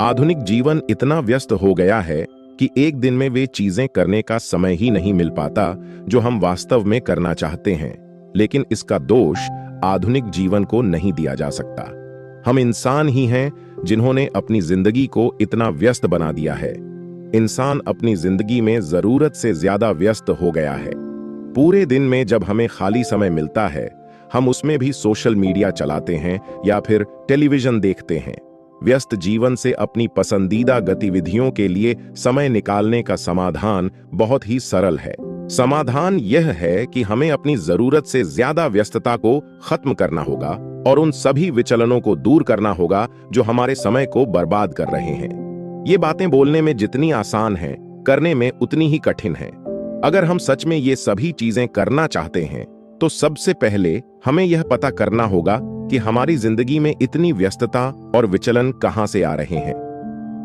आधुनिक जीवन इतना व्यस्त हो गया है कि एक दिन में वे चीजें करने का समय ही नहीं मिल पाता जो हम वास्तव में करना चाहते हैं। लेकिन इसका दोष आधुनिक जीवन को नहीं दिया जा सकता। हम इंसान ही हैं जिन्होंने अपनी जिंदगी को इतना व्यस्त बना दिया है। इंसान अपनी जिंदगी में जरूरत से ज्यादा व्यस्त हो गया है। पूरे दिन में जब हमें खाली समय मिलता है, हम उसमें भी सोशल मीडिया चलाते हैं या फिर टेलीविजन देखते हैं। व्यस्त जीवन से अपनी पसंदीदा गतिविधियों के लिए समय निकालने का समाधान बहुत ही सरल है। समाधान यह है कि हमें अपनी जरूरत से ज्यादा व्यस्तता को खत्म करना होगा और उन सभी विचलनों को दूर करना होगा जो हमारे समय को बर्बाद कर रहे हैं। ये बातें बोलने में जितनी आसान हैं, करने में उतनी ही कठिन हैं। अगर हम सच में ये सभी चीजें करना चाहते हैं तो सबसे पहले हमें यह पता करना होगा कि हमारी जिंदगी में इतनी व्यस्तता और विचलन कहां से आ रहे हैं।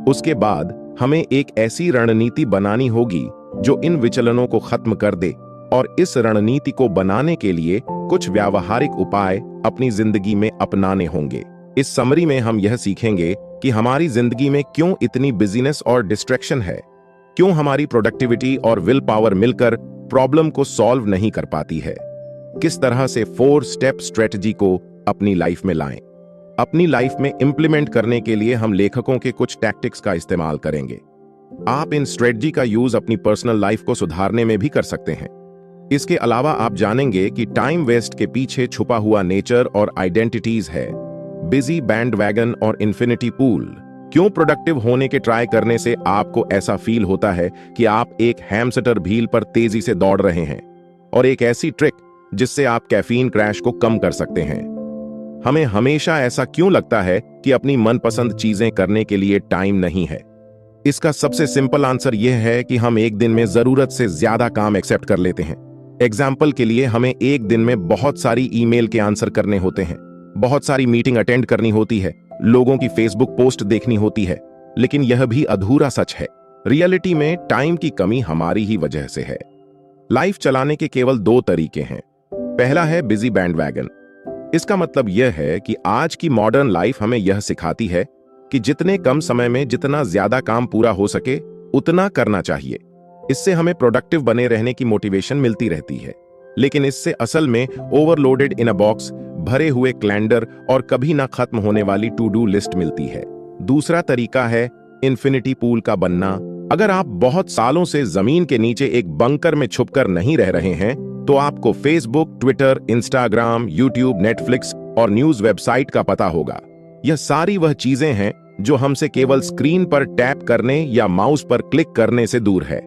उसके बाद हमें एक ऐसी रणनीति बनानी होगी जो इन विचलनों को खत्म कर दे, और इस रणनीति को बनाने के लिए कुछ व्यावहारिक उपाय अपनी जिंदगी में अपनाने होंगे। इस समरी में हम यह सीखेंगे कि हमारी जिंदगी में क्यों इतनी बिजीनेस और डिस्ट्रैक्शन है, क्यों हमारी प्रोडक्टिविटी और विल पावर मिलकर प्रॉब्लम को सॉल्व नहीं कर पाती है, किस तरह से 4 स्टेप स्ट्रेटजी को अपनी लाइफ में लाएं। अपनी लाइफ में इंप्लीमेंट करने के लिए हम लेखकों के कुछ टैक्टिक्स का इस्तेमाल करेंगे। आप इन स्ट्रेटजी का यूज अपनी पर्सनल लाइफ को सुधारने में भी कर सकते हैं। इसके अलावा आप जानेंगे कि टाइम वेस्ट के पीछे छुपा हुआ नेचर और आइडेंटिटीज है। बिजी बैंडवैगन और इन्फिनिटी पूल। क्यों प्रोडक्टिव होने के ट्राई करने से आपको ऐसा फील होता है कि आप एक हैमस्टर व्हील पर तेजी से दौड़ रहे हैं, और एक ऐसी ट्रिक जिससे आप कैफीन क्रैश को कम कर सकते हैं। हमें हमेशा ऐसा क्यों लगता है कि अपनी मनपसंद चीजें करने के लिए टाइम नहीं है? इसका सबसे सिंपल आंसर यह है कि हम एक दिन में जरूरत से ज्यादा काम एक्सेप्ट कर लेते हैं। एग्जाम्पल के लिए, हमें एक दिन में बहुत सारी ईमेल के आंसर करने होते हैं, बहुत सारी मीटिंग अटेंड करनी होती है, लोगों की फेसबुक पोस्ट देखनी होती है। लेकिन यह भी अधूरा सच है। रियलिटी में टाइम की कमी हमारी ही वजह से है। लाइफ चलाने के केवल 2 तरीके हैं। पहला है बिजी बैंडवैगन। इसका मतलब यह है कि आज की मॉडर्न लाइफ हमें यह सिखाती है कि जितने कम समय में जितना ज्यादा काम पूरा हो सके उतना करना चाहिए। इससे हमें प्रोडक्टिव बने रहने की मोटिवेशन मिलती रहती है। लेकिन इससे असल में ओवरलोडेड इन अ बॉक्स, भरे हुए कैलेंडर और कभी ना खत्म होने वाली टू डू लिस्ट मिलती है। दूसरा तरीका है इन्फिनिटी पूल का बनना। अगर आप बहुत सालों से जमीन के नीचे एक बंकर में छुपकर नहीं रह रहे हैं, तो आपको Facebook, Twitter, Instagram, YouTube, Netflix और न्यूज वेबसाइट का पता होगा। यह सारी वह चीजें हैं जो हमसे केवल स्क्रीन पर टैप करने या माउस पर क्लिक करने से दूर है।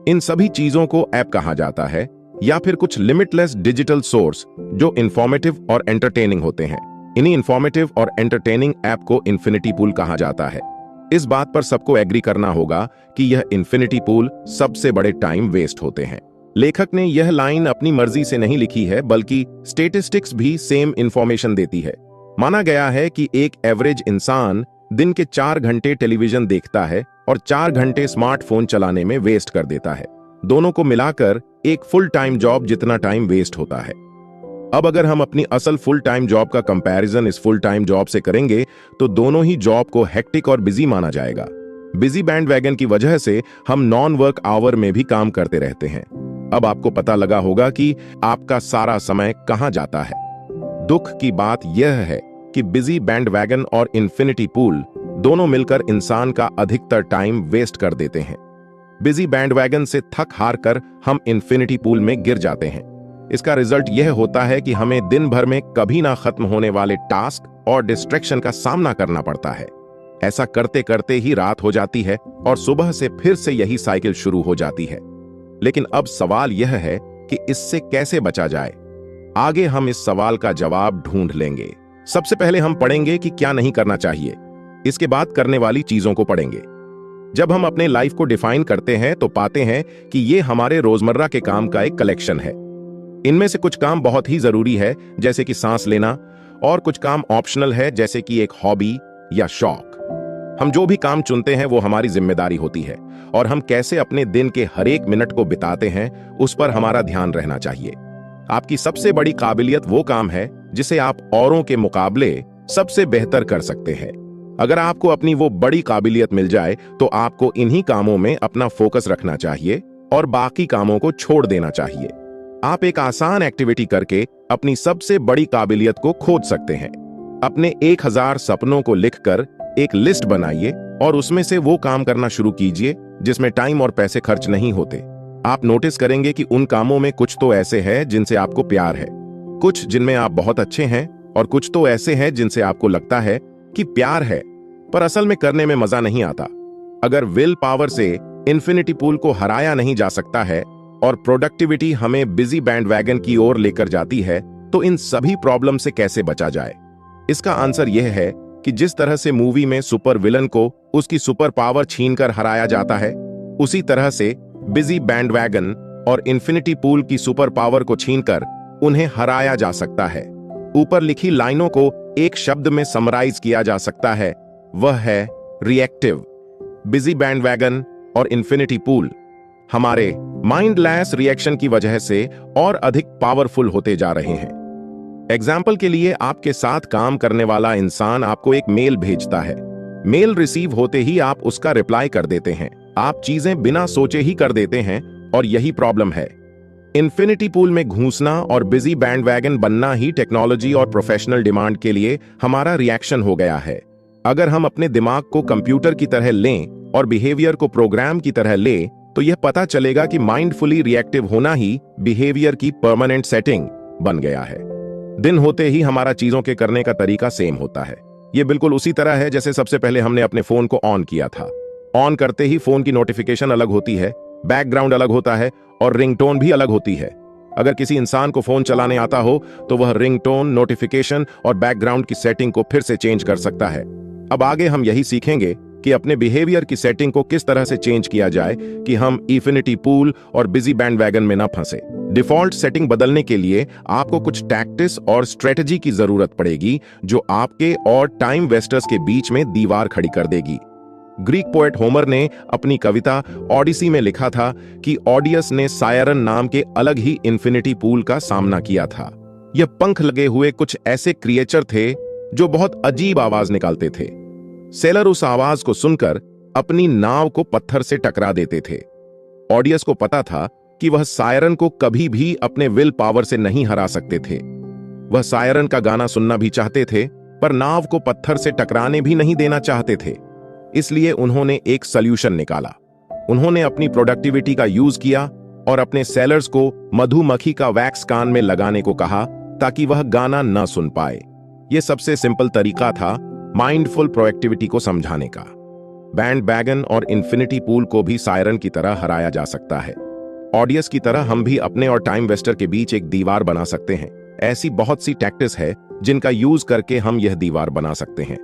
इन सभी चीजों को ऐप कहा जाता है, या फिर कुछ लिमिटलेस डिजिटल सोर्स जो इंफॉर्मेटिव और एंटरटेनिंग होते हैं। इन्हीं इंफॉर्मेटिव और एंटरटेनिंग ऐप को इन्फिनिटी पूल कहा जाता है। इस बात पर सबको एग्री करना होगा कि यह इन्फिनिटी पूल सबसे बड़े टाइम वेस्ट होते हैं। लेखक ने यह लाइन अपनी मर्जी से नहीं लिखी है, बल्कि स्टेटिस्टिक्स भी सेम इंफॉर्मेशन देती है। माना गया है कि एक एवरेज इंसान दिन के 4 घंटे टेलीविजन देखता है और 4 घंटे स्मार्टफोन चलाने में वेस्ट कर देता है। दोनों को मिलाकर एक फुल टाइम जॉब जितना टाइम वेस्ट होता है। अब अगर हम अपनी असल फुल टाइम जॉब का कंपैरिजन इस फुल टाइम जॉब से करेंगे तो दोनों ही जॉब को हेक्टिक और बिजी माना जाएगा। बिजी बैंडवैगन की वजह से हम नॉन वर्क आवर में भी काम करते रहते हैं। अब आपको पता लगा होगा कि आपका सारा समय कहां जाता है। दुख की बात यह है कि बिजी बैंडवैगन और इन्फिनिटी पूल दोनों मिलकर इंसान का अधिकतर टाइम वेस्ट कर देते हैं। बिजी बैंडवैगन से थक हार कर हम इन्फिनिटी पूल में गिर जाते हैं। इसका रिजल्ट यह होता है कि हमें दिन भर में कभी ना खत्म होने वाले टास्क और डिस्ट्रैक्शन का सामना करना पड़ता है। ऐसा करते करते ही रात हो जाती है और सुबह से फिर से यही साइकिल शुरू हो जाती है। लेकिन अब सवाल यह है कि इससे कैसे बचा जाए। आगे हम इस सवाल का जवाब ढूंढ लेंगे। सबसे पहले हम पढ़ेंगे कि क्या नहीं करना चाहिए। इसके बाद करने वाली चीजों को पढ़ेंगे। जब हम अपने लाइफ को डिफाइन करते हैं तो पाते हैं कि ये हमारे रोजमर्रा के काम का एक कलेक्शन है। इनमें से कुछ काम बहुत ही जरूरी है, जैसे कि सांस लेना, और कुछ काम ऑप्शनल है, जैसे कि एक हॉबी या शौक। हम जो भी काम चुनते हैं वो हमारी जिम्मेदारी होती है, और हम कैसे अपने दिन के हर एक मिनट को बिताते हैं उस पर हमारा ध्यान रहना चाहिए। आपकी सबसे बड़ी काबिलियत वो काम है जिसे आप औरों के मुकाबले सबसे बेहतर कर सकते हैं। अगर आपको अपनी वो बड़ी काबिलियत मिल जाए तो आपको इन्हीं कामों में अपना फोकस रखना चाहिए और बाकी कामों को छोड़ देना चाहिए। आप एक आसान एक्टिविटी करके अपनी सबसे बड़ी काबिलियत को खोज सकते हैं। अपने 1000 सपनों को लिखकर एक लिस्ट बनाइए और उसमें से वो काम करना शुरू कीजिए जिसमें टाइम और पैसे खर्च नहीं होते। आप नोटिस करेंगे कि उन कामों में कुछ तो ऐसे हैं जिनसे आपको प्यार है, कुछ जिनमें आप बहुत अच्छे हैं और कुछ तो ऐसे हैं जिनसे आपको लगता है कि प्यार है पर असल में करने में मजा नहीं आता। अगर विल पावर से इन्फिनिटी पूल को हराया नहीं जा सकता है और प्रोडक्टिविटी हमें बिजी बैंडवैगन की ओर लेकर जाती है, तो इन सभी प्रॉब्लम से कैसे बचा जाए? इसका आंसर यह है कि जिस तरह से मूवी में सुपर विलन को उसकी सुपर पावर छीनकर हराया जाता है, उसी तरह से बिजी बैंडवैगन और इन्फिनिटी पूल की सुपर पावर को छीनकर उन्हें हराया जा सकता है। ऊपर लिखी लाइनों को एक शब्द में समराइज किया जा सकता है, वह है रिएक्टिव। बिजी बैंडवैगन और इन्फिनिटी पूल हमारे माइंडलेस रिएक्शन की वजह से और अधिक पावरफुल होते जा रहे हैं। एग्जाम्पल के लिए, आपके साथ काम करने वाला इंसान आपको एक मेल भेजता है। मेल रिसीव होते ही आप उसका रिप्लाई कर देते हैं। आप चीजें बिना सोचे ही कर देते हैं और यही प्रॉब्लम है। इन्फिनिटी पूल में घुसना और बिजी बैंडवैगन बनना ही टेक्नोलॉजी और प्रोफेशनल डिमांड के लिए हमारा रिएक्शन हो गया है। अगर हम अपने दिमाग को कंप्यूटर की तरह लें और बिहेवियर को प्रोग्राम की तरह लें, तो यह पता चलेगा कि माइंडफुली रिएक्टिव होना ही बिहेवियर की परमानेंट सेटिंग बन गया है। दिन होते ही हमारा चीजों के करने का तरीका सेम होता है। यह बिल्कुल उसी तरह है जैसे सबसे पहले हमने अपने फोन को ऑन किया था। ऑन करते ही फोन की नोटिफिकेशन अलग होती है, बैकग्राउंड अलग होता है और रिंगटोन भी अलग होती है। अगर किसी इंसान को फोन चलाने आता हो तो वह रिंगटोन, नोटिफिकेशन और बैकग्राउंड की सेटिंग को फिर से चेंज कर सकता है। अब आगे हम यही सीखेंगे कि अपने बिहेवियर की सेटिंग को किस तरह से चेंज किया जाए कि हम इन्फिनिटी पूल और बिजी बैंडवैगन में न फंसे। डिफॉल्ट सेटिंग बदलने के लिए आपको कुछ टैक्टिस और स्ट्रेटजी की जरूरत पड़ेगी जो आपके और टाइम वेस्टर्स के बीच में दीवार खड़ी कर देगी। ग्रीक पोएट होमर ने अपनी कविता ओडिसी में लिखा था कि ऑडियस ने सायरन नाम के अलग ही इन्फिनिटी पूल का सामना किया था। यह पंख लगे हुए कुछ ऐसे क्रिएचर थे जो बहुत अजीब आवाज निकालते थे। सेलर उस आवाज को सुनकर अपनी नाव को पत्थर से टकरा देते थे। ऑडियंस को पता था कि वह सायरन को कभी भी अपने विल पावर से नहीं हरा सकते थे। वह सायरन का गाना सुनना भी चाहते थे पर नाव को पत्थर से टकराने भी नहीं देना चाहते थे। इसलिए उन्होंने एक सॉल्यूशन निकाला। उन्होंने अपनी प्रोडक्टिविटी का यूज किया और अपने सेलर्स को मधुमक्खी का वैक्स कान में लगाने को कहा ताकि वह गाना न सुन पाए। यह सबसे सिंपल तरीका था माइंडफुल प्रोडक्टिविटी को समझाने का। बैंडवैगन और इन्फिनिटी पूल को भी सायरन की तरह हराया जा सकता है। ऑडियंस की तरह हम भी अपने और टाइम वेस्टर के बीच एक दीवार बना सकते हैं। ऐसी बहुत सी टैक्टिस है जिनका यूज करके हम यह दीवार बना सकते हैं।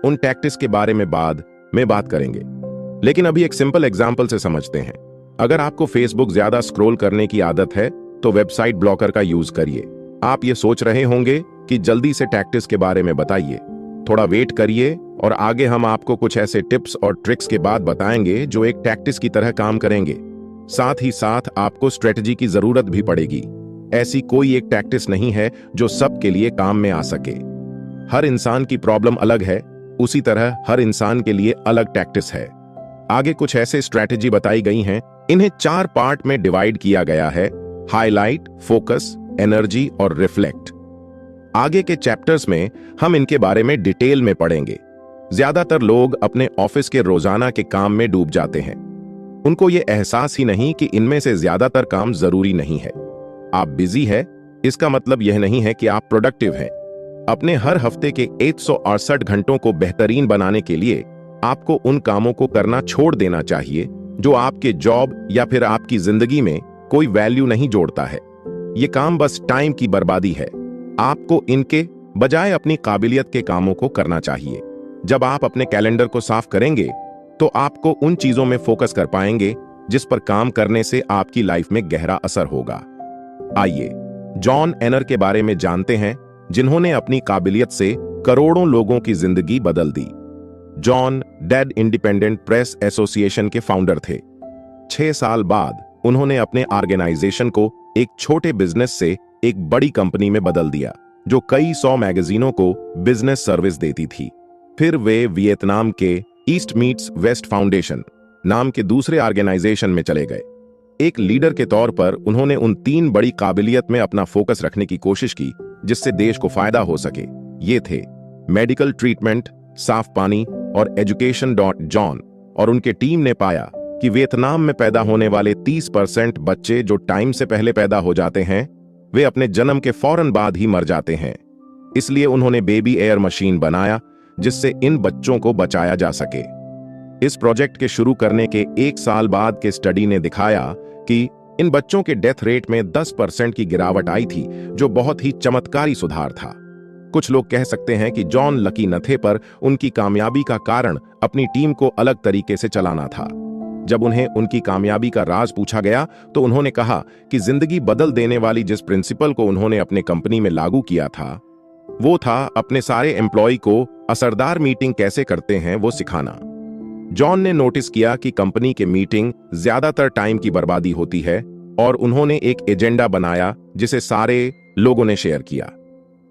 उन टैक्टिस के बारे में बाद में बात करेंगे, लेकिन अभी एक सिंपल एग्जाम्पल से समझते हैं। अगर आपको फेसबुक ज्यादा स्क्रॉल करने की आदत है तो वेबसाइट ब्लॉकर का यूज करिए। आप ये सोच रहे होंगे कि जल्दी से टैक्टिस के बारे में बताइए। थोड़ा वेट करिए और आगे हम आपको कुछ ऐसे टिप्स और ट्रिक्स के बाद बताएंगे जो एक टैक्टिस की तरह काम करेंगे। साथ ही साथ आपको स्ट्रेटजी की जरूरत भी पड़ेगी। ऐसी कोई एक टैक्टिस नहीं है जो सबके लिए काम में आ सके। हर इंसान की प्रॉब्लम अलग है, उसी तरह हर इंसान के लिए अलग टैक्टिस है। आगे कुछ ऐसे स्ट्रैटेजी बताई गई हैं। इन्हें 4 पार्ट में डिवाइड किया गया है: हाईलाइट, फोकस, एनर्जी और रिफ्लेक्ट। आगे के चैप्टर्स में हम इनके बारे में डिटेल में पढ़ेंगे। ज्यादातर लोग अपने ऑफिस के रोजाना के काम में डूब जाते हैं। उनको यह एहसास ही नहीं कि इनमें से ज्यादातर काम जरूरी नहीं है। आप बिजी है इसका मतलब यह नहीं है कि आप प्रोडक्टिव हैं। अपने हर हफ्ते के 168 घंटों को बेहतरीन बनाने के लिए आपको उन कामों को करना छोड़ देना चाहिए जो आपके जॉब या फिर आपकी जिंदगी में कोई वैल्यू नहीं जोड़ता है। ये काम बस टाइम की बर्बादी है। आपको इनके बजाय अपनी काबिलियत के कामों को करना चाहिए। जब आप अपने कैलेंडर को साफ करेंगे तो आपको उन चीजों में फोकस कर पाएंगे जिस पर काम करने से आपकी लाइफ में गहरा असर होगा। आइए जॉन एनर के बारे में जानते हैं, जिन्होंने अपनी काबिलियत से करोड़ों लोगों की जिंदगी बदल दी। जॉन डेड इंडिपेंडेंट प्रेस एसोसिएशन के फाउंडर थे। 6 साल बाद उन्होंने अपने ऑर्गेनाइजेशन को एक छोटे बिजनेस से एक बड़ी कंपनी में बदल दिया जो कई 100 मैगजीनों को बिजनेस सर्विस देती थी। फिर वे वियतनाम के ईस्ट मीट्स वेस्ट फाउंडेशन नाम के दूसरे ऑर्गेनाइजेशन में चले गए। एक लीडर के तौर पर उन्होंने उन 3 बड़ी काबिलियत में अपना फोकस रखने की कोशिश की जिससे देश को फायदा हो सके। ये थे मेडिकल ट्रीटमेंट, साफ पानी और एजुकेशन। जॉन और उनके टीम ने पाया कि वियतनाम में पैदा होने वाले 30% बच्चे जो टाइम से पहले पैदा हो जाते हैं, वे अपने जन्म के फौरन बाद ही मर जाते हैं। इसलिए उन्होंने बेबी एयर मशीन बनाया जिससे इन बच्चों को बचाया जा सके। इस प्रोजेक्ट के शुरू करने के 1 साल बाद के स्टडी ने दिखाया कि इन बच्चों के डेथ रेट में 10% की गिरावट आई थी, जो बहुत ही चमत्कारी सुधार था। कुछ लोग कह सकते हैं कि जॉन लकी न थे, पर उनकी कामयाबी का कारण अपनी टीम को अलग तरीके से चलाना था। जब उन्हें उनकी कामयाबी का राज पूछा गया तो उन्होंने कहा कि जिंदगी बदल देने वाली जिस प्रिंसिपल को उन्होंने अपने कंपनी में लागू किया था, वो था अपने सारे एम्प्लॉय को असरदार मीटिंग कैसे करते हैं वो सिखाना। जॉन ने नोटिस किया कि कंपनी के मीटिंग ज्यादातर टाइम की बर्बादी होती है और उन्होंने एक एजेंडा बनाया जिसे सारे लोगों ने शेयर किया।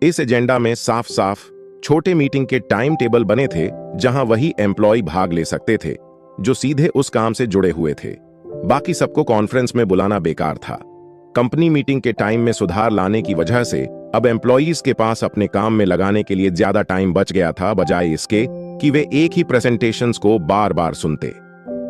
इस एजेंडा में साफ साफ छोटे मीटिंग के टाइम टेबल बने थे जहां वही एम्प्लॉय भाग ले सकते थे जो सीधे उस काम से जुड़े हुए थे। बाकी सबको कॉन्फ्रेंस में बुलाना बेकार था। कंपनी मीटिंग के टाइम में सुधार लाने की वजह से अब एम्प्लॉयज के पास अपने काम में लगाने के लिए ज्यादा टाइम बच गया था, बजाय इसके कि वे एक ही प्रेजेंटेशंस को बार बार सुनते।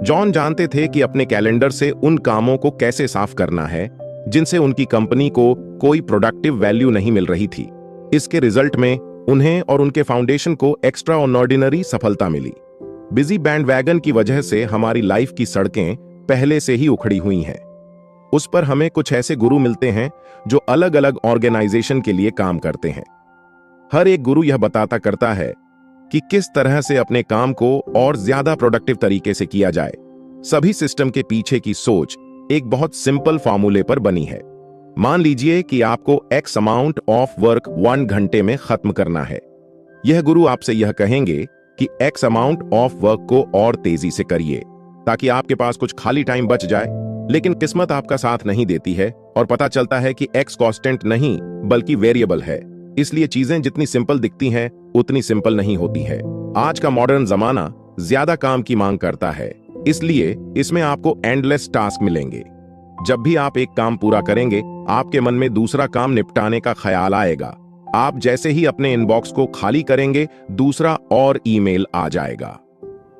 जॉन जानते थे कि अपने कैलेंडर से उन कामों को कैसे साफ करना है जिनसे उनकी कंपनी को कोई प्रोडक्टिव वैल्यू नहीं मिल रही थी। इसके रिजल्ट में उन्हें और उनके फाउंडेशन को एक्स्ट्रा ऑर्डिनरी सफलता मिली। बिजी बैंडवैगन की वजह से हमारी लाइफ की सड़कें पहले से ही उखड़ी हुई हैं। उस पर हमें कुछ ऐसे गुरु मिलते हैं जो अलग अलग ऑर्गेनाइजेशन के लिए काम करते हैं। हर एक गुरु यह बताता करता है कि किस तरह से अपने काम को और ज्यादा प्रोडक्टिव तरीके से किया जाए। सभी सिस्टम के पीछे की सोच एक बहुत सिंपल फॉर्मूले पर बनी है। मान लीजिए कि आपको एक्स अमाउंट ऑफ वर्क 1 घंटे में खत्म करना है। यह गुरु आपसे यह कहेंगे कि एक्स अमाउंट ऑफ वर्क को और तेजी से करिए ताकि आपके पास कुछ खाली टाइम बच जाए। लेकिन किस्मत आपका साथ नहीं देती है और पता चलता है कि एक्स कांस्टेंट नहीं बल्कि वेरिएबल है। इसलिए चीजें जितनी सिंपल दिखती हैं उतनी सिंपल नहीं होती है। आज का मॉडर्न जमाना ज्यादा काम की मांग करता है, इसलिए इसमें आपको एंडलेस टास्क मिलेंगे। जब भी आप एक काम पूरा करेंगे, आपके मन में दूसरा काम निपटाने का ख्याल आएगा। आप जैसे ही अपने इनबॉक्स को खाली करेंगे, दूसरा और ईमेल आ जाएगा।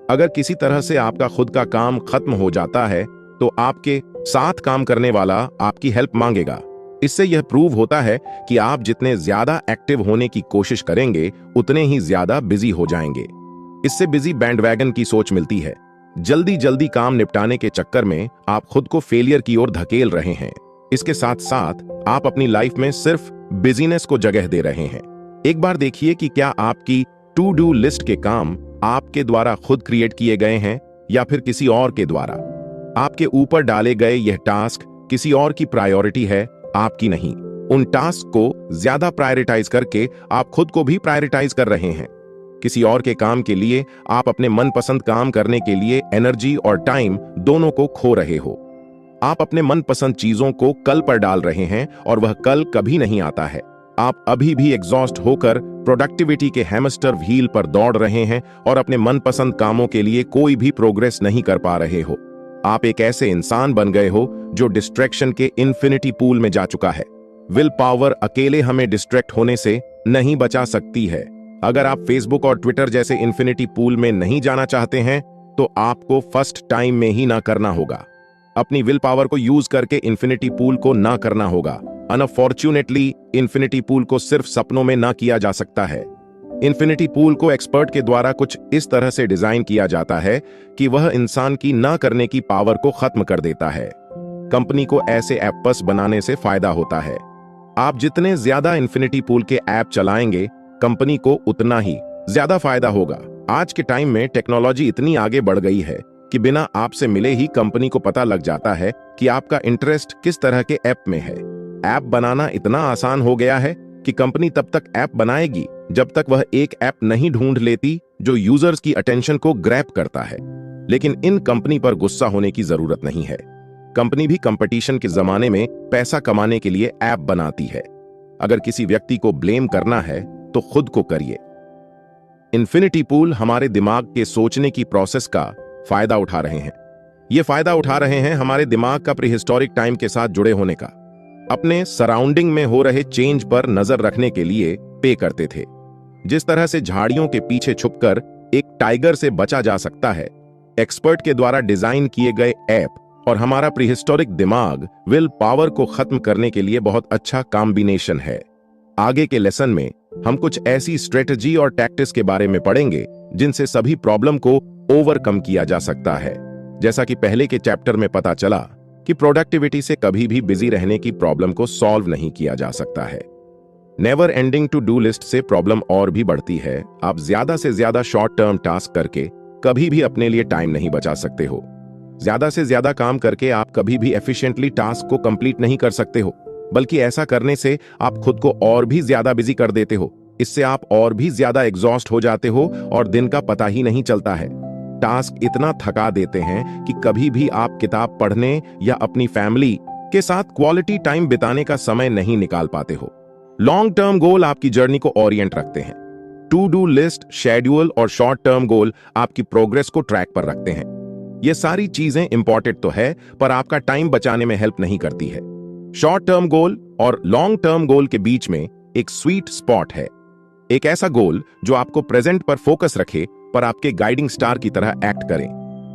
अगर किसी तरह से आपका खुद का काम खत्म हो जाता है तो आपके साथ काम करने वाला आपकी हेल्प मांगेगा। इससे यह प्रूव होता है कि आप जितने ज्यादा एक्टिव होने की कोशिश करेंगे उतने ही ज्यादा बिजी हो जाएंगे। इससे बिजी बैंडवैगन की सोच मिलती है। जल्दी जल्दी काम निपटाने के चक्कर में आप खुद को फेलियर की ओर धकेल रहे हैं। इसके साथ साथ आप अपनी लाइफ में सिर्फ बिजीनेस को जगह दे रहे हैं। एक बार देखिए कि क्या आपकी टू डू लिस्ट के काम आपके द्वारा खुद क्रिएट किए गए हैं या फिर किसी और के द्वारा। आपके ऊपर डाले गए यह टास्क किसी और की प्रायोरिटी है, आपकी नहीं। उन टास्क को ज्यादा प्रायोरिटाइज करके आप खुद को भी प्रायोरिटाइज कर रहे हैं। किसी और के काम के लिए आप अपने मनपसंद काम करने के लिए एनर्जी और टाइम दोनों को खो रहे हो। आप अपने मनपसंद चीजों को कल पर डाल रहे हैं और वह कल कभी नहीं आता है। आप अभी भी एग्जॉस्ट होकर प्रोडक्टिविटी के हैमस्टर व्हील पर दौड़ रहे हैं और अपने मनपसंद कामों के लिए कोई भी प्रोग्रेस नहीं कर पा रहे हो। आप एक ऐसे इंसान बन गए हो जो डिस्ट्रैक्शन के इन्फिनिटी पूल में जा चुका है। विल पावर अकेले हमें डिस्ट्रैक्ट होने से नहीं बचा सकती है। अगर आप फेसबुक और ट्विटर जैसे इन्फिनिटी पूल में नहीं जाना चाहते हैं तो आपको फर्स्ट टाइम में ही ना करना होगा। अपनी विल पावर को यूज करके इन्फिनिटी पूल को ना करना होगा। अनफॉर्चुनेटली इन्फिनिटी पूल को सिर्फ सपनों में ना किया जा सकता है। इन्फिनिटी पूल को एक्सपर्ट के द्वारा कुछ इस तरह से डिजाइन किया जाता है कि वह इंसान की ना करने की पावर को खत्म कर देता है। कंपनी को ऐसे ऐप्स बनाने से फायदा होता है। आप जितने ज्यादा इन्फिनिटी पूल के ऐप चलाएंगे, कंपनी को उतना ही ज्यादा फायदा होगा। आज के टाइम में टेक्नोलॉजी इतनी आगे बढ़ गई है कि बिना आपसे मिले ही कंपनी को पता लग जाता है कि आपका इंटरेस्ट किस तरह के ऐप में है। ऐप बनाना इतना आसान हो गया है कि कंपनी तब तक ऐप बनाएगी जब तक वह एक ऐप नहीं ढूंढ लेती जो यूजर्स की अटेंशन को ग्रैब करता है। लेकिन इन कंपनी पर गुस्सा होने की जरूरत नहीं है। कंपनी भी कंपटीशन के जमाने में पैसा कमाने के लिए ऐप बनाती है। अगर किसी व्यक्ति को ब्लेम करना है तो खुद को करिए। इन्फिनिटी पूल हमारे दिमाग के सोचने की प्रोसेस का फायदा उठा रहे हैं। ये फायदा उठा रहे हैं हमारे दिमाग का प्रीहिस्टोरिक टाइम के साथ जुड़े होने का। अपने सराउंडिंग में हो रहे चेंज पर नजर रखने के लिए पे करते थे। जिस तरह से झाड़ियों के पीछे छुपकर एक टाइगर से बचा जा सकता है, एक्सपर्ट के द्वारा डिजाइन किए गए ऐप और हमारा प्रीहिस्टोरिक दिमाग विल पावर को खत्म करने के लिए बहुत अच्छा कॉम्बिनेशन है। आगे के लेसन में हम कुछ ऐसी स्ट्रेटजी और टैक्टिक्स के बारे में पढ़ेंगे जिनसे सभी प्रॉब्लम को ओवरकम किया जा सकता है। जैसा कि पहले के चैप्टर में पता चला कि प्रोडक्टिविटी से कभी भी बिजी रहने की प्रॉब्लम को सॉल्व नहीं किया जा सकता है। Never ending to do list से प्रॉब्लम और भी बढ़ती है। आप ज्यादा से ज्यादा शॉर्ट टर्म टास्क करके कभी भी अपने लिए टाइम नहीं बचा सकते हो। ज्यादा से ज्यादा काम करके आप कभी भी एफिशिएंटली टास्क को कंप्लीट नहीं कर सकते हो, बल्कि ऐसा करने से आप खुद को और भी ज्यादा बिजी कर देते हो। इससे आप और भी ज्यादा एग्जॉस्ट हो जाते हो और दिन का पता ही नहीं चलता है। टास्क इतना थका देते हैं कि कभी भी आप किताब पढ़ने या अपनी फैमिली के साथ क्वालिटी टाइम बिताने का समय नहीं निकाल पाते हो। लॉन्ग टर्म गोल आपकी जर्नी को ओरिएंट रखते हैं। टू डू लिस्ट, शेड्यूल और शॉर्ट टर्म गोल आपकी प्रोग्रेस को ट्रैक पर रखते हैं। ये सारी चीजें इंपॉर्टेंट तो है, पर आपका टाइम बचाने में हेल्प नहीं करती है। शॉर्ट टर्म गोल और लॉन्ग टर्म गोल के बीच में एक स्वीट स्पॉट है। एक ऐसा गोल जो आपको प्रेजेंट पर फोकस रखे पर आपके गाइडिंग स्टार की तरह एक्ट करे।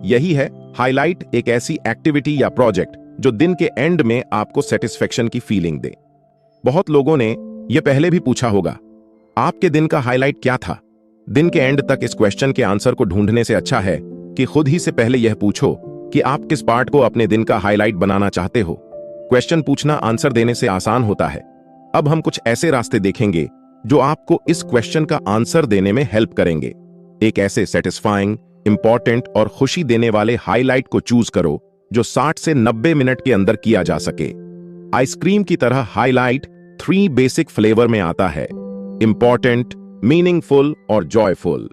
यही है हाईलाइट, एक ऐसी एक्टिविटी या प्रोजेक्ट जो दिन के एंड में आपको सेटिस्फेक्शन की फीलिंग दे। बहुत लोगों ने यह पहले भी पूछा होगा, आपके दिन का हाईलाइट क्या था? दिन के एंड तक इस क्वेश्चन के आंसर को ढूंढने से अच्छा है कि खुद ही से पहले यह पूछो कि आप किस पार्ट को अपने दिन का हाईलाइट बनाना चाहते हो। क्वेश्चन पूछना आंसर देने से आसान होता है। अब हम कुछ ऐसे रास्ते देखेंगे जो आपको इस क्वेश्चन का आंसर देने में हेल्प करेंगे। एक ऐसे सेटिस्फाइंग, इंपॉर्टेंट और खुशी देने वाले हाईलाइट को चूज करो जो 60 से 90 मिनट के अंदर किया जा सके। आइसक्रीम की तरह हाईलाइट 3 बेसिक फ्लेवर में आता है: इंपॉर्टेंट, मीनिंगफुल और जॉयफुल।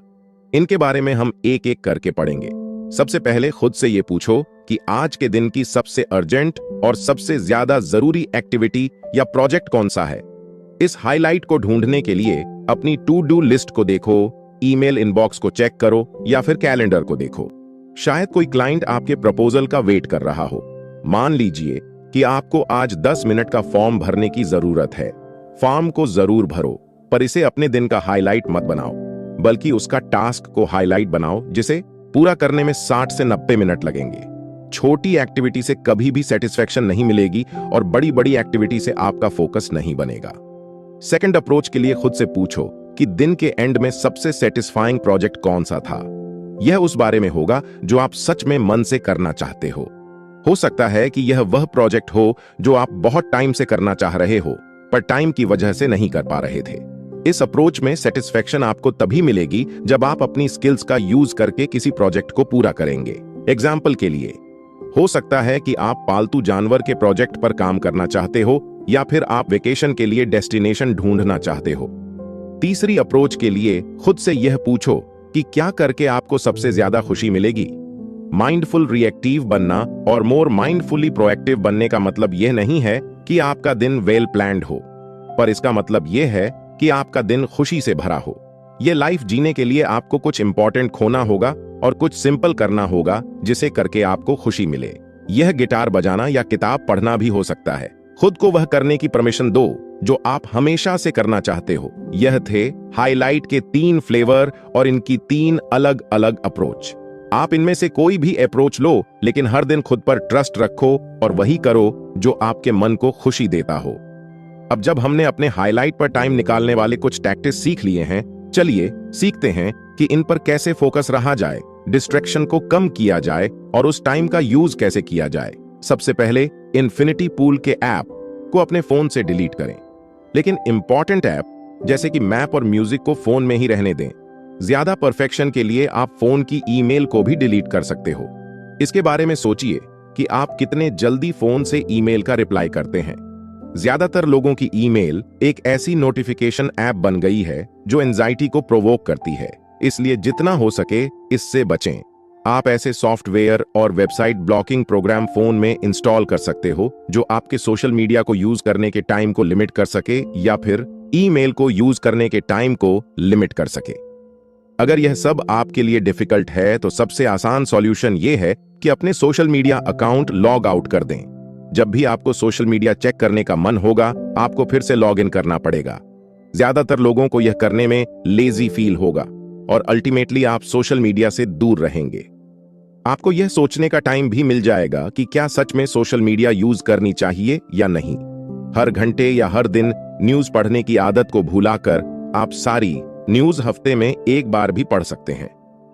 इनके बारे में हम एक एक करके पढ़ेंगे। सबसे पहले खुद से यह पूछो कि आज के दिन की सबसे अर्जेंट और सबसे ज्यादा जरूरी एक्टिविटी या प्रोजेक्ट कौन सा है। इस हाईलाइट को ढूंढने के लिए अपनी टू डू लिस्ट को देखो, ईमेल इनबॉक्स को चेक करो या फिर कैलेंडर को देखो। शायद कोई क्लाइंट आपके प्रपोजल का वेट कर रहा हो। मान लीजिए कि आपको आज 10 मिनट का फॉर्म भरने की जरूरत है। फॉर्म को जरूर भरो, पर इसे अपने दिन का हाईलाइट मत बनाओ, बल्कि उसका टास्क को हाईलाइट बनाओ जिसे पूरा करने में 60 से 90 मिनट लगेंगे। छोटी एक्टिविटी से कभी भी सेटिस्फेक्शन नहीं मिलेगी और बड़ी बड़ी एक्टिविटी से आपका फोकस नहीं बनेगा। सेकंड अप्रोच के लिए खुद से पूछो कि दिन के एंड में सबसे सेटिस्फाइंग प्रोजेक्ट कौन सा था। यह उस बारे में होगा जो आप सच में मन से करना चाहते हो। हो सकता है कि यह वह प्रोजेक्ट हो जो आप बहुत टाइम से करना चाह रहे हो, पर टाइम की वजह से नहीं कर पा रहे थे। इस अप्रोच में सेटिस्फेक्शन आपको तभी मिलेगी जब आप अपनी स्किल्स का यूज करके किसी प्रोजेक्ट को पूरा करेंगे। एग्जाम्पल के लिए, हो सकता है कि आप पालतू जानवर के प्रोजेक्ट पर काम करना चाहते हो या फिर आप वेकेशन के लिए डेस्टिनेशन ढूंढना चाहते हो। तीसरी अप्रोच के लिए खुद से यह पूछो कि क्या करके आपको सबसे ज्यादा खुशी मिलेगी। माइंडफुल रिएक्टिव बनना और मोर माइंडफुली प्रोएक्टिव बनने का मतलब यह नहीं है कि आपका दिन वेल प्लान्ड हो, पर इसका मतलब यह है कि आपका दिन खुशी से भरा हो। यह लाइफ जीने के लिए आपको कुछ इंपॉर्टेंट खोना होगा और कुछ सिंपल करना होगा जिसे करके आपको खुशी मिले। यह गिटार बजाना या किताब पढ़ना भी हो सकता है। खुद को वह करने की परमिशन दो जो आप हमेशा से करना चाहते हो। यह थे हाईलाइट के 3 फ्लेवर और इनकी 3 अलग अलग अप्रोच। आप इनमें से कोई भी अप्रोच लो, लेकिन हर दिन खुद पर ट्रस्ट रखो और वही करो जो आपके मन को खुशी देता हो। अब जब हमने अपने हाईलाइट पर टाइम निकालने वाले कुछ टैक्टिक्स सीख लिए हैं, चलिए सीखते हैं कि इन पर कैसे फोकस रहा जाए, डिस्ट्रैक्शन को कम किया जाए और उस टाइम का यूज कैसे किया जाए। सबसे पहले इन्फिनिटी पूल के ऐप को अपने फोन से डिलीट करें, लेकिन इंपॉर्टेंट ऐप जैसे कि मैप और म्यूजिक को फोन में ही रहने दें। ज्यादा परफेक्शन के लिए आप फोन की ईमेल को भी डिलीट कर सकते हो। इसके बारे में सोचिए कि आप कितने जल्दी फोन से ईमेल का रिप्लाई करते हैं। ज्यादातर लोगों की ईमेल एक ऐसी नोटिफिकेशन ऐप बन गई है जो एंजाइटी को प्रोवोक करती है, इसलिए जितना हो सके इससे बचें। आप ऐसे सॉफ्टवेयर और वेबसाइट ब्लॉकिंग प्रोग्राम फोन में इंस्टॉल कर सकते हो जो आपके सोशल मीडिया को यूज करने के टाइम को लिमिट कर सके या फिर ईमेल को यूज करने के टाइम को लिमिट कर सके। अगर यह सब आपके लिए डिफिकल्ट है तो सबसे आसान सॉल्यूशन यह है कि अपने social media account log out कर दें। जब भी आपको सोशल मीडिया चेक करने का मन होगा, आपको फिर से लॉग इन करना पड़ेगा। ज्यादातर लोगों को यह करने में लेजी फील होगा और अल्टीमेटली आप सोशल मीडिया से दूर रहेंगे। आपको यह सोचने का टाइम भी मिल जाएगा कि क्या सच में सोशल मीडिया यूज करनी चाहिए या नहीं। हर घंटे या हर दिन न्यूज पढ़ने की आदत को भुलाकर आप सारी न्यूज हफ्ते में एक बार भी पढ़ सकते हैं।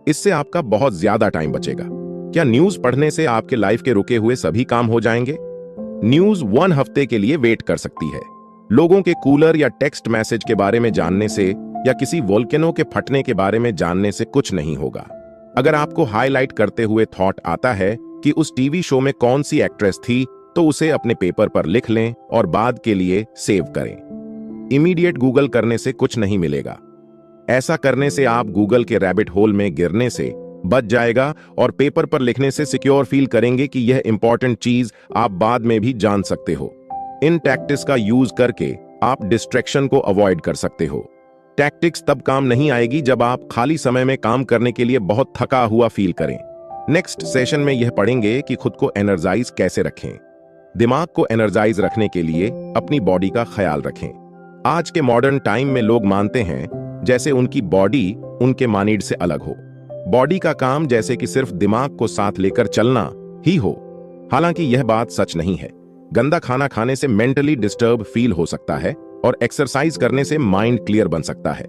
इससे आपका बहुत ज्यादा टाइम बचेगा। क्या न्यूज पढ़ने से आपके लाइफ के रुके हुए सभी काम हो जाएंगे? न्यूज 1 हफ्ते के लिए वेट कर सकती है। लोगों के कूलर या टेक्स्ट मैसेज के बारे में जानने से या किसी वोल्केनो के फटने के बारे में जानने से कुछ नहीं होगा। अगर आपको हाईलाइट करते हुए थॉट आता है कि उस टीवी शो में कौन सी एक्ट्रेस थी, तो उसे अपने पेपर पर लिख लें और बाद के लिए सेव करें। इमीडिएट गूगल करने से कुछ नहीं मिलेगा। ऐसा करने से आप गूगल के रैबिट होल में गिरने से बच जाएगा और पेपर पर लिखने से सिक्योर फील करेंगे कि यह इंपॉर्टेंट चीज आप बाद में भी जान सकते हो। इन टैक्टिक्स का यूज करके आप डिस्ट्रैक्शन को अवॉइड कर सकते हो। टैक्टिक्स तब काम नहीं आएगी जब आप खाली समय में काम करने के लिए बहुत थका हुआ फील करें। नेक्स्ट सेशन में यह पढ़ेंगे कि खुद को एनर्जाइज कैसे रखें। दिमाग को एनर्जाइज रखने के लिए अपनी बॉडी का ख्याल रखें। आज के मॉडर्न टाइम में लोग मानते हैं जैसे उनकी बॉडी उनके मानीड से अलग हो। बॉडी का काम जैसे कि सिर्फ दिमाग को साथ लेकर चलना ही हो। हालांकि यह बात सच नहीं है। गंदा खाना खाने से मेंटली डिस्टर्ब फील हो सकता है और एक्सरसाइज करने से माइंड क्लियर बन सकता है।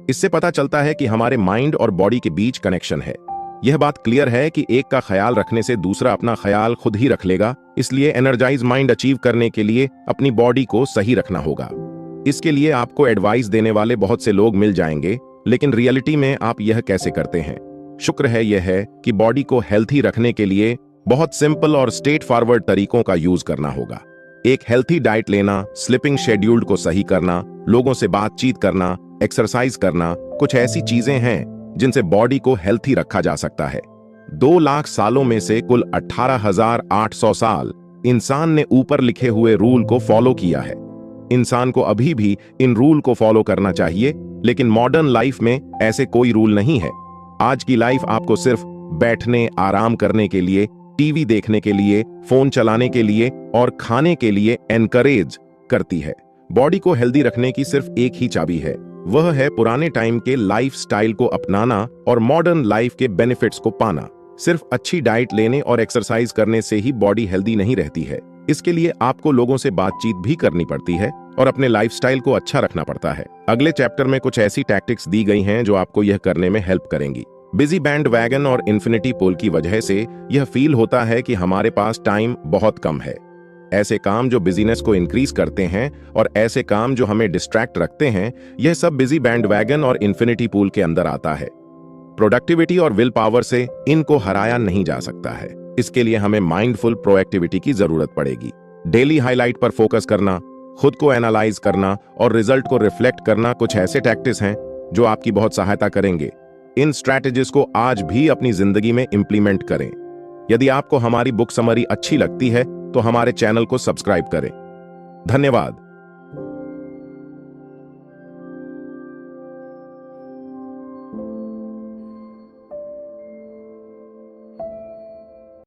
इससे पता चलता है कि हमारे माइंड और बॉडी के बीच कनेक्शन है। यह बात क्लियर है कि एक का ख्याल रखने से दूसरा अपना ख्याल खुद ही रख लेगा। इसलिए एनर्जाइज माइंड अचीव करने के लिए अपनी बॉडी को सही रखना होगा। इसके लिए आपको एडवाइस देने वाले बहुत से लोग मिल जाएंगे, लेकिन रियलिटी में आप यह कैसे करते हैं? शुक्र है यह है कि बॉडी को हेल्थी रखने के लिए बहुत सिंपल और स्ट्रेट फॉरवर्ड तरीकों का यूज करना होगा। एक हेल्थी डाइट लेना, स्लीपिंग शेड्यूल को सही करना, लोगों से बातचीत करना, एक्सरसाइज करना, कुछ ऐसी चीजें हैं जिनसे बॉडी को हेल्थी रखा जा सकता है। 2 लाख सालों में से कुल 18,800 साल इंसान ने ऊपर लिखे हुए रूल को फॉलो किया है। इंसान को अभी भी इन रूल को फॉलो करना चाहिए, लेकिन मॉडर्न लाइफ में ऐसे कोई रूल नहीं है। आज की लाइफ आपको सिर्फ बैठने, आराम करने के लिए, टीवी देखने के लिए, फोन चलाने के लिए और खाने के लिए एनकरेज करती है। बॉडी को हेल्दी रखने की सिर्फ एक ही चाबी है, वह है पुराने टाइम के लाइफस्टाइल को अपनाना और मॉडर्न लाइफ के बेनिफिट्स को पाना। सिर्फ अच्छी डाइट लेने और एक्सरसाइज करने से ही बॉडी हेल्दी नहीं रहती है। इसके लिए आपको लोगों से बातचीत भी करनी पड़ती है और अपने लाइफस्टाइल को अच्छा रखना पड़ता है। अगले चैप्टर में कुछ ऐसी टैक्टिक्स दी गई हैं जो आपको यह करने में हेल्प करेंगी। बिजी बैंड वैगन और इन्फिनिटी पूल की वजह से यह फील होता है कि हमारे पास टाइम बहुत कम है। ऐसे काम जो बिजीनेस को इंक्रीज करते हैं और ऐसे काम जो हमें डिस्ट्रैक्ट रखते हैं, यह सब बिजी बैंड वैगन और इन्फिनिटी पूल के अंदर आता है। प्रोडक्टिविटी और विल पावर से इनको हराया नहीं जा सकता है। इसके लिए हमें माइंडफुल प्रोएक्टिविटी की जरूरत पड़ेगी। डेली हाईलाइट पर फोकस करना, खुद को एनालाइज करना और रिजल्ट को रिफ्लेक्ट करना कुछ ऐसे टैक्टिक्स हैं जो आपकी बहुत सहायता करेंगे। इन स्ट्रैटेजीज को आज भी अपनी जिंदगी में इंप्लीमेंट करें। यदि आपको हमारी बुक समरी अच्छी लगती है तो हमारे चैनल को सब्सक्राइब करें। धन्यवाद।